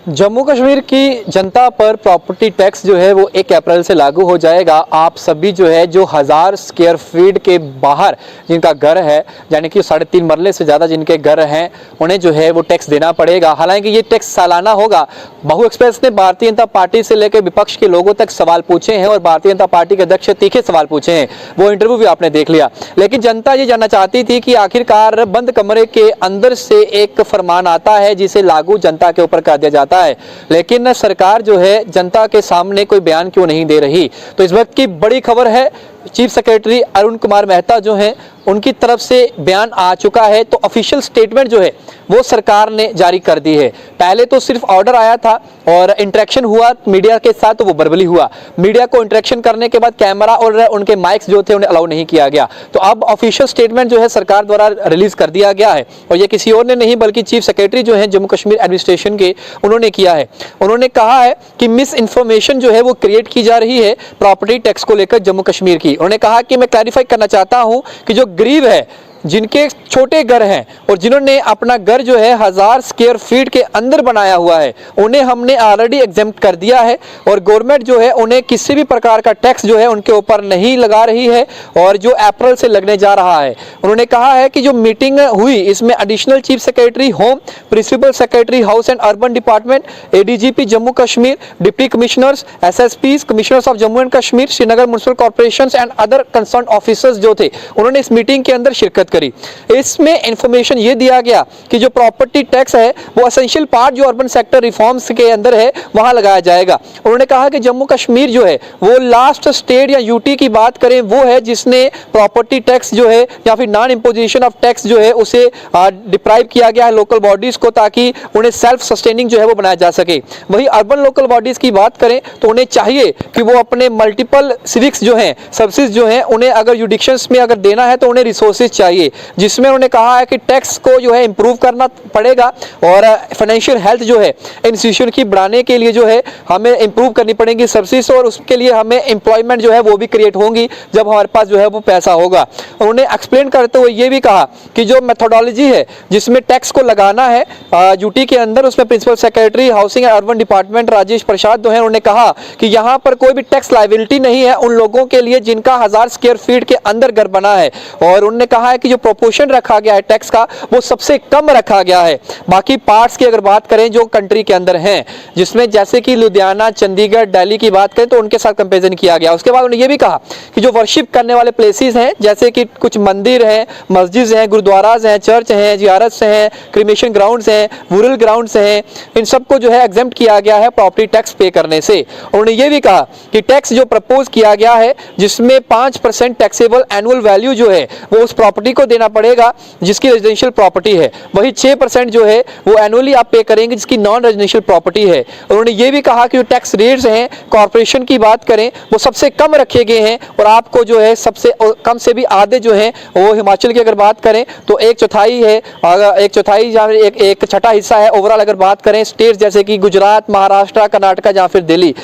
जम्मू कश्मीर की जनता पर property tax जो है वो 1 अप्रैल से लागू हो जाएगा। आप सभी जो है जो 1000 स्क्वायर फीट के बाहर जिनका घर है, यानी कि 3.5 मरले से ज़्यादा जिनके घर हैं, उन्हें जो है वो टैक्स देना पड़ेगा। हालांकि ये टैक्स सालाना होगा। बहु एक्सप्रेस ने भारतीय जनता पार्टी से लेकर विपक्ष के लोगों तक सवाल पूछे हैं और भारतीय जनता पार्टी के अध्यक्ष तीखे सवाल पूछे हैं। वो इंटरव्यू भी आपने देख लिया। लेकिन जनता ये जानना चाहती थी कि आखिरकार बंद कमरे के अंदर से एक फरमान आता है जिसे लागू जनता के ऊपर कर दिया जाता है, लेकिन सरकार जो है जनता के सामने कोई बयान क्यों नहीं दे रही। तो इस वक्त की बड़ी खबर है, चीफ सेक्रेटरी अरुण कुमार मेहता जो हैं उनकी तरफ से बयान आ चुका है। तो ऑफिशियल स्टेटमेंट जो है वो सरकार ने जारी कर दी है। पहले तो सिर्फ ऑर्डर आया था और इंटरेक्शन हुआ मीडिया के साथ, तो वो वर्बली हुआ। मीडिया को इंटरेक्शन करने के बाद कैमरा और उनके माइक्स जो थे उन्हें अलाउ नहीं किया गया। तो अब ऑफिशियल स्टेटमेंट जो है सरकार द्वारा रिलीज कर दिया गया है और ये किसी और ने नहीं बल्कि चीफ सेक्रेटरी जो है जम्मू कश्मीर एडमिनिस्ट्रेशन के, उन्होंने किया है। उन्होंने कहा है कि मिस इन्फॉर्मेशन जो है वो क्रिएट की जा रही है प्रॉपर्टी टैक्स को लेकर जम्मू कश्मीर की। उन्होंने कहा कि मैं क्लैरिफाई करना चाहता हूं कि जो गरीब है, जिनके छोटे घर हैं और जिन्होंने अपना घर जो है 1000 स्क्वायर फीट के अंदर बनाया हुआ है, उन्हें हमने ऑलरेडी एग्जेम्प्ट कर दिया है और गवर्नमेंट जो है उन्हें किसी भी प्रकार का टैक्स जो है उनके ऊपर नहीं लगा रही है और जो अप्रैल से लगने जा रहा है। उन्होंने कहा है कि जो मीटिंग हुई इसमें additional chief secretary home, principal secretary house and urban department, ADGP Jammu Kashmir, deputy commissioners, SSPs, commissioners of Jammu and Kashmir, Srinagar municipal corporation and other concern officers जो थे, उन्होंने इस मीटिंग के अंदर शिरकत करी। इसमें इंफॉर्मेशन ये दिया गया कि जो प्रॉपर्टी टैक्स है वो एसेंशियल पार्ट जो अर्बन सेक्टर रिफॉर्म्स के अंदर है वहां लगाया जाएगा। उन्होंने कहा कि जम्मू कश्मीर जो है वो लास्ट स्टेट या यूटी की बात करें वो है जिसने प्रॉपर्टी टैक्स जो है या फिर नॉन इंपोजिशन ऑफ टैक्स जो है उसे डिप्राइव किया गया है लोकल बॉडीज को, ताकि उन्हें सेल्फ सस्टेनिंग जो है वो बनाया जा सके। वही अर्बन लोकल बॉडीज की बात करें तो उन्हें चाहिए कि वो अपने मल्टीपल सिविक्स जो हैं, सब्सिडी जो हैं, उन्हें अगर जुडिक्शंस में अगर देना है तो उन्हें रिसोर्सेज चाहिए, जिसमें उन्होंने कहा है कि टैक्स को जो है इंप्रूव करना पड़ेगा और फाइनेंशियल हेल्थ जो है इंस्टीट्यूशन की बढ़ाने के लिए जो है हमें इंप्रूव करनी पड़ेगी सब्सिडीज और उसके लिए हमें एम्प्लॉयमेंट जो है वो भी क्रिएट होंगी जब हमारे पास जो है वो पैसा होगा। उन्होंने एक्सप्लेन करते हुए ये भी कहा कि जो मेथोडोलॉजी है जिसमें टैक्स को लगाना है ड्यूटी के अंदर, उसमें principal secretary housing and urban department Rajesh Prasad जो है उन्होंने कहा कि यहाँ पर कोई भी टैक्स लायबिलिटी नहीं है उन लोगों के लिए जिनका 1000 स्क्वायर फीट के अंदर घर बना है। और उन्होंने कहा है कि जो प्रोपोर्शन रखा गया है टैक्स का वो सबसे कम रखा गया है बाकी पार्ट्स की अगर बात करें जो कंट्री के अंदर हैं, जिसमें जैसे कि लुधियाना, चंडीगढ़, दिल्ली की बात करें तो उनके साथ कंपैरिजन किया गया। उसके बाद उन्होंने ये भी कहा कि जो वर्शिप करने वाले प्लेसेस हैं जैसे कि कुछ मंदिर हैं, मस्जिद हैं, गुरुद्वाराज हैं, चर्च हैं, जियारत हैं, क्रिमेशन ग्राउंड्स हैं, रूरल ग्राउंड्स हैं, इन सबको जो है एग्जेम्प्ट किया गया है प्रॉपर्टी टैक्स पे करने से। उन्होंने ये भी कहा कि टैक्स जो प्रपोज किया गया है जिसमें 5% टैक्सेबल एनुअल वैल्यू जो है वो उस प्रॉपर्टी को देना पड़ेगा जिसकी रेजिडेंशियल प्रॉपर्टी है, वही 6% जो है वो एनुअली आप पे करेंगे जिसकी नॉन रेजिडेंशियल प्रॉपर्टी है। उन्होंने ये भी कहा कि जो टैक्स रेट्स हैं कॉर्पोरेशन की बात करें वो सबसे कम रखे गए हैं और आपको जो है सबसे कम से भी आधे जो हैं वो हिमाचल की अगर बात करें तो 1/4 है, अगर 1/4 या फिर 1/6 हिस्सा है ओवरऑल अगर बात करें स्टेट जैसे कि गुजरात, महाराष्ट्र, कर्नाटका या फिर दिल्ली।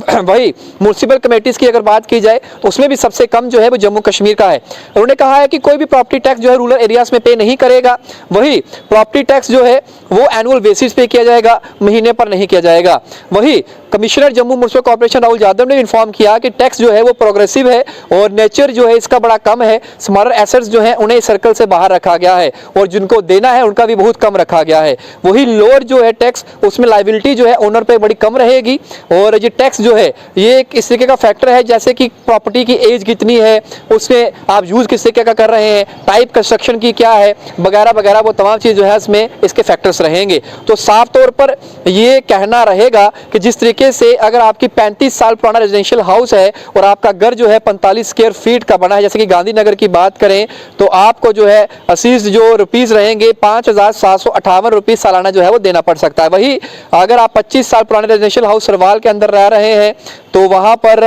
वही म्युनिसिपल कमेटीज की अगर बात की जाए तो उसमें भी सबसे कम जो है वो जम्मू कश्मीर का है। उन्होंने कहा है कि कोई भी प्रॉपर्टी टैक्स जो है रूरल एरियाज में पे नहीं करेगा, वही प्रॉपर्टी टैक्स जो है वो एनुअल बेसिस पे किया जाएगा, महीने पर नहीं किया जाएगा। वही commissioner Jammu municipal corporation Rahul Yadav ने इन्फॉर्म किया कि टैक्स जो है वो प्रोग्रेसिव है और नेचर जो है इसका बड़ा कम है, स्मॉलर एसेट्स जो है उन्हें सर्कल से बाहर रखा गया है और जिनको देना है उनका भी बहुत कम रखा गया है। वही लोअर जो है टैक्स उसमें लायबिलिटी जो है ओनर पे बड़ी कम रहेगी और ये टैक्स जो है ये एक इस तरीके का फैक्टर है जैसे कि प्रॉपर्टी की एज कितनी है, उसमें आप यूज किस तरीके का कर रहे हैं, टाइप कंस्ट्रक्शन की क्या है वगैरह वगैरह, वो तमाम चीज जो है इसमें इसके फैक्टर्स रहेंगे। तो साफ तौर पर ये कहना रहेगा कि जिस तरीके से अगर आपकी 35 साल पुराना रेजिडेंशियल हाउस है और आपका घर जो है 45 स्क्वायर फीट का बना है, जैसे कि गांधीनगर की बात करें तो आपको जो है असीज जो रुपीज रहेंगे 5,758 रुपीज सालाना जो है वो देना पड़ सकता है। वही अगर आप 25 साल पुराने रेजिडेंशियल हाउस सरवाल के अंदर रह रहे हैं तो वहां पर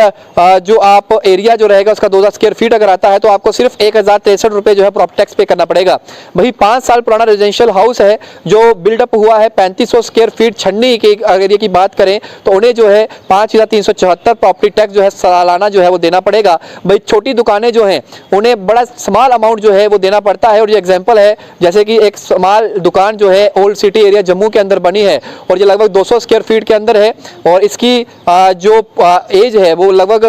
जो आप एरिया जो रहेगा उसका 2000 स्क्वायर फीट अगर आता है तो आपको सिर्फ 1063 रुपए जो है प्रॉपर्टी टैक्स पे करना पड़ेगा। वही 5 साल पुराना रेजिडेंशियल हाउस है जो बिल्डअप हुआ है 3500 स्क्वायर फीट छन्नी के एरिया की बात करें तो उन्हें जो है 5,374 प्रॉपर्टी टैक्स जो है सालाना जो है वो देना पड़ेगा। भाई छोटी दुकानें जो हैं उन्हें बड़ा स्मॉल अमाउंट जो है वो देना पड़ता है। और ये एग्जांपल है, जैसे कि एक स्मॉल दुकान जो है ओल्ड सिटी एरिया जम्मू के अंदर बनी है और ये लगभग 200 स्क्वायर फीट के अंदर है और इसकी जो एज है वो लगभग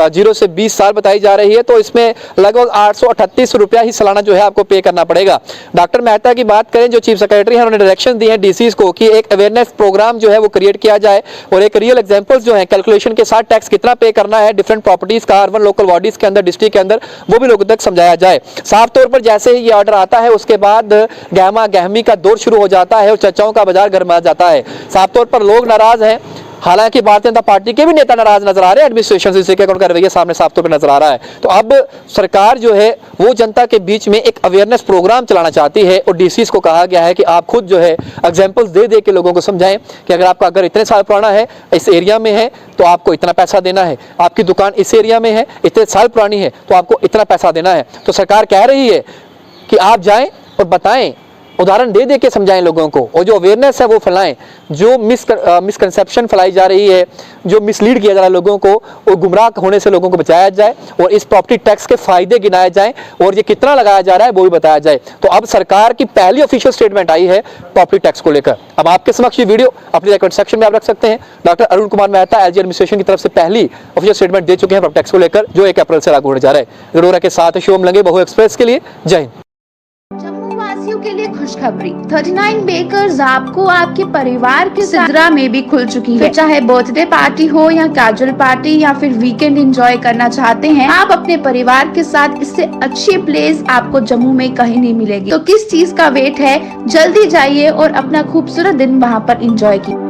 0 से 20 साल बताई जा रही है। तो इसमें लगभग 838 रुपया ही सालाना जो है आपको पे करना पड़ेगा। डॉक्टर मेहता की बात करें, जो चीफ सेक्रेटरी हैं, उन्होंने डायरेक्शन दी है डीसीज को कि एक अवेयरनेस प्रोग्राम जो है वो क्रिएट किया जाए और एक रियल एग्जांपल्स जो है कैलकुलेशन के साथ टैक्स कितना पे करना है डिफरेंट प्रॉपर्टीज का, अर्बन लोकल बॉडीज के अंदर, डिस्ट्रिक्ट के अंदर, वो भी लोगों तक समझाया जाए। साफ तौर पर जैसे ही ये ऑर्डर आता है उसके बाद गहमा गहमी का दौर शुरू हो जाता है और चर्चाओं का बाजार गर्मा जाता है। साफ तौर पर लोग नाराज हैं, हालांकि भारतीय जनता पार्टी के भी नेता नाराज नजर आ रहे हैं एडमिनिस्ट्रेशन से, उनका रवैया सामने साफ तौर पर नजर आ रहा है। तो अब सरकार जो है वो जनता के बीच में एक अवेयरनेस प्रोग्राम चलाना चाहती है और डीसीज को कहा गया है कि आप खुद जो है एग्जांपल्स दे दे के लोगों को समझाएं कि अगर आपका घर इतने साल पुराना है, इस एरिया में है, तो आपको इतना पैसा देना है। आपकी दुकान इस एरिया में है, इतने साल पुरानी है, तो आपको इतना पैसा देना है। तो सरकार कह रही है कि आप जाएं और बताएं, उदाहरण दे दे के समझाएं लोगों को और जो अवेयरनेस है वो फैलाएं। जो मिसकंसेप्शन फैलाई जा रही है, जो मिसलीड किया जा रहा है लोगों को, और गुमराह होने से लोगों को बचाया जाए और इस प्रॉपर्टी टैक्स के फायदे गिनाए जाएं और ये कितना लगाया जा रहा है वो भी बताया जाए। तो अब सरकार की पहली ऑफिशियल स्टेटमेंट आई है प्रॉपर्टी टैक्स को लेकर। अब आपके समक्ष ये वीडियो अपने कमेंट सेक्शन में आप रख सकते हैं। Doctor Arun Kumar Mehta LG administration की तरफ से पहली ऑफिशियल स्टेटमेंट दे चुके हैं प्रॉपर्टी टैक्स को लेकर, जो 1 अप्रैल से लागू होने जा रहा है। गडोरा के साथ शुभम लंगे, बहु एक्सप्रेस के लिए जय हिंद। वासियों के लिए खुशखबरी, 39 बेकर्स आपको आपके परिवार के सिद्रा में भी खुल चुकी है। चाहे बर्थडे पार्टी हो या कैजुअल पार्टी या फिर वीकेंड एंजॉय करना चाहते हैं आप अपने परिवार के साथ, इससे अच्छी प्लेस आपको जम्मू में कहीं नहीं मिलेगी। तो किस चीज का वेट है, जल्दी जाइए और अपना खूबसूरत दिन वहाँ पर एंजॉय कीजिए।